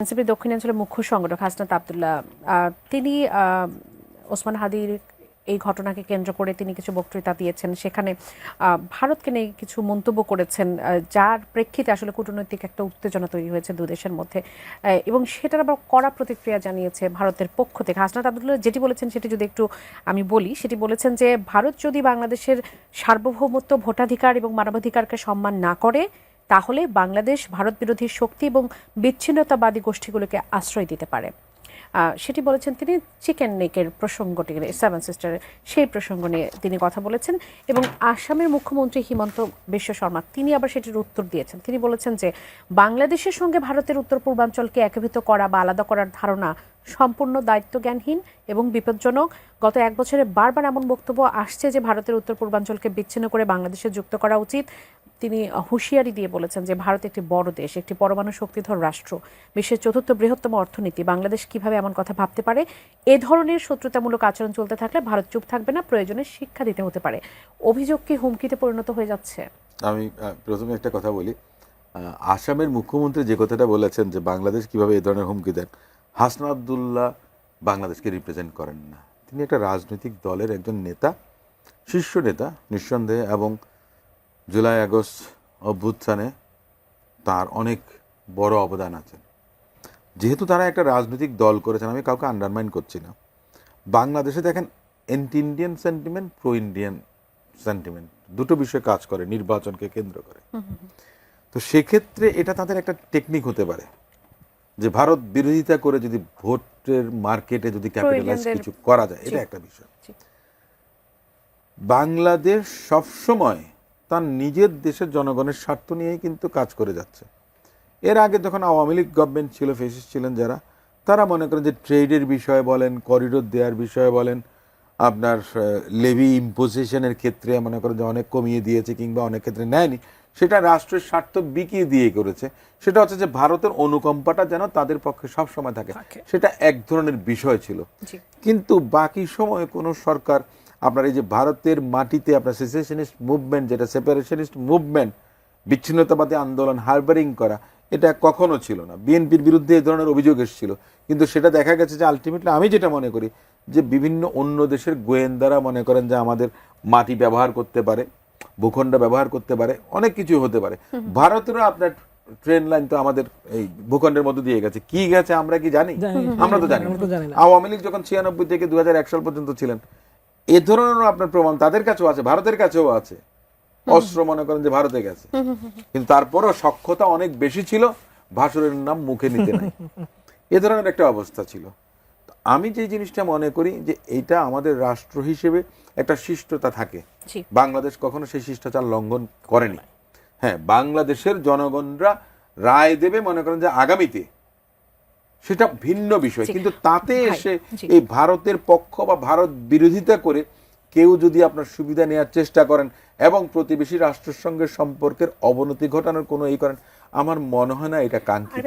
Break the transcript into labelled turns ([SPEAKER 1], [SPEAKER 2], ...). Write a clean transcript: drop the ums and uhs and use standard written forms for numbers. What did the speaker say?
[SPEAKER 1] এনসিপির দক্ষিণাঞ্চলের মুখ্য সংগঠক হাসনাত আব্দুল্লাহ তিনি ওসমান হাদির এই ঘটনাকে কেন্দ্র করে তিনি কিছু বক্তৃতা দিয়েছেন। সেখানে ভারতকে নিয়ে কিছু মন্তব্য করেছেন, যার প্রেক্ষিতে আসলে কূটনৈতিক একটা উত্তেজনা তৈরি হয়েছে দু দেশের মধ্যে, এবং সেটার আবার কড়া প্রতিক্রিয়া জানিয়েছে ভারতের পক্ষ থেকে। হাসনাত আব্দুল্লাহ যেটি বলেছেন সেটি যদি একটু আমি বলি, সেটি বলেছেন যে ভারত যদি বাংলাদেশের সার্বভৌমত্ব, ভোটাধিকার এবং মানবাধিকারকে সম্মান না করে, তাহলে বাংলাদেশ ভারত বিরোধী শক্তি এবং বিচ্ছিন্নতাবাদী গোষ্ঠীগুলোকে আশ্রয় দিতে পারে। সেটি বলেছেন তিনি চিকেন নেকের প্রসঙ্গটি, সেভেন সিস্টারের সেই প্রসঙ্গ নিয়ে তিনি কথা বলেছেন। এবং আসামের মুখ্যমন্ত্রী হিমন্ত বিশ্ব শর্মা তিনি আবার সেটির উত্তর দিয়েছেন। তিনি বলেছেন যে বাংলাদেশের সঙ্গে ভারতের উত্তর পূর্বাঞ্চলকে একীভূত করা বা আলাদা করার ধারণা সম্পূর্ণ দায়িত্বজ্ঞানহীন এবং বিপজ্জনক। গত এক বছরে বারবার এমন বক্তব্য আসছে যে ভারতের উত্তর পূর্বাঞ্চলকে বিচ্ছিন্ন করে বাংলাদেশে যুক্ত করা উচিত। তিনি হুঁশিয়ারি দিয়ে বলেছেন যে ভারত একটি বড় দেশ, একটি পরমাণু শক্তিধর রাষ্ট্র, বিশ্বের চতুর্থ বৃহত্তম অর্থনীতি। বাংলাদেশ কিভাবে এমন কথা ভাবতে পারে? এ ধরনের শত্রুতামূলক আচরণ চলতে থাকলে ভারত চুপ থাকবে না, প্রয়োজনে শিক্ষা দিতে হতে পারে। অভিযোগ কি হুমকিতে পরিণত হয়ে যাচ্ছে?
[SPEAKER 2] আমি প্রথমে একটা কথা বলি, আসামের মুখ্যমন্ত্রী যে কথাটা বলেছেন যে বাংলাদেশ কিভাবে এই ধরনের হুমকি দেন, হাসনাত আব্দুল্লাহ বাংলাদেশকে রিপ্রেজেন্ট করেন না। তিনি একটা রাজনৈতিক দলের একজন নেতা, শীর্ষ নেতা নিঃসন্দেহে, এবং জুলাই আগস্ট অভ্যুত্থানে তার অনেক বড় অবদান আছে। যেহেতু তারা একটা রাজনৈতিক দল করেছেন, আমি কাউকে আন্ডারমাইন করছি না। বাংলাদেশে দেখেন anti Indian sentiment, pro Indian sentiment দুটো বিষয় কাজ করে নির্বাচনকে কেন্দ্র করে। তো সেক্ষেত্রে এটা তাদের একটা টেকনিক হতে পারে যে ভারত বিরোধিতা করে যদি ভোটের মার্কেটে যদি ক্যাপিটালাইজ কিছু করা যায়, এটা একটা বিষয়। বাংলাদেশ সবসময় তার নিজের দেশের জনগণের স্বার্থ নিয়েই কিন্তু কাজ করে যাচ্ছে। এর আগে যখন আওয়ামী লীগ গভর্নমেন্ট ছিল, ফেসিস্ট ছিলেন যারা, তারা মনে করেন যে ট্রেডের বিষয়ে বলেন, করিডোর দেওয়ার বিষয়ে বলেন, আপনার লেভি ইম্পোজিশনের ক্ষেত্রে মনে করেন যে অনেক কমিয়ে দিয়েছে কিংবা অনেক ক্ষেত্রে নেয়নি, সেটা রাষ্ট্রের স্বার্থ বিকিয়ে দিয়ে করেছে। সেটা হচ্ছে যে ভারতের অনুকম্পাটা যেন তাদের পক্ষে সব সময় থাকে, সেটা এক ধরনের বিষয় ছিল। কিন্তু বাকি সময়ে কোনো সরকার আপনার এই যে ভারতের মাটিতে আপনার সেসেশনিস্ট মুভমেন্ট, যেটা সেপারেশনিস্ট মুভমেন্ট, বিচ্ছিন্নতাবাদী আন্দোলন হারবারিং করা, এটা কখনো ছিল না। বিএনপির বিরুদ্ধে এই ধরনের অভিযোগ এসেছিল, কিন্তু সেটা দেখা গেছে যে আলটিমেটলি, আমি যেটা মনে করি যে বিভিন্ন অন্য দেশের গোয়েন্দারা মনে করেন যে আমাদের মাটি ব্যবহার করতে পারে, ভূখণ্ড ব্যবহার করতে পারে, অনেক কিছু হতে পারে। ভারতেরও আপনার ট্রেন লাইন তো আমাদের এই ভূখণ্ডের মধ্যে দিয়ে গেছে, কি গেছে আমরা কি জানি? আমরা তো জানি না। আওয়ামী লীগ যখন 96 থেকে 2001 সাল পর্যন্ত ছিলেন, এ ধরনের আপনার প্রমাণ তাদের কাছেও আছে, ভারতের কাছেও আছে। অস্ত্র মনে করেন যে ভারতে গেছে, কিন্তু তারপরও সক্ষতা অনেক বেশি ছিল, ভাসুরের নাম মুখে নিতে নাই, এ ধরনের একটা অবস্থা ছিল। আমি যে জিনিসটা মনে করি যে এটা আমাদের রাষ্ট্র হিসেবে একটা শিষ্টতা থাকে, বাংলাদেশ কখনো সেই শিষ্টাচার লঙ্ঘন করেনি। হ্যাঁ, বাংলাদেশের জনগণরা রায় দেবে মনে করেন যে আগামীতে, সেটা ভিন্ন বিষয়। কিন্তু তাতে এসে এই ভারতের পক্ষ বা ভারত বিরোধিতা করে কেউ যদি আপনার সুবিধা নেওয়ার চেষ্টা করেন এবং প্রতিবেশী রাষ্ট্রের সঙ্গে সম্পর্কের অবনতি ঘটানোর কোনো এই করেন, আমার মনে হয় না এটা কাঙ্ক্ষিত।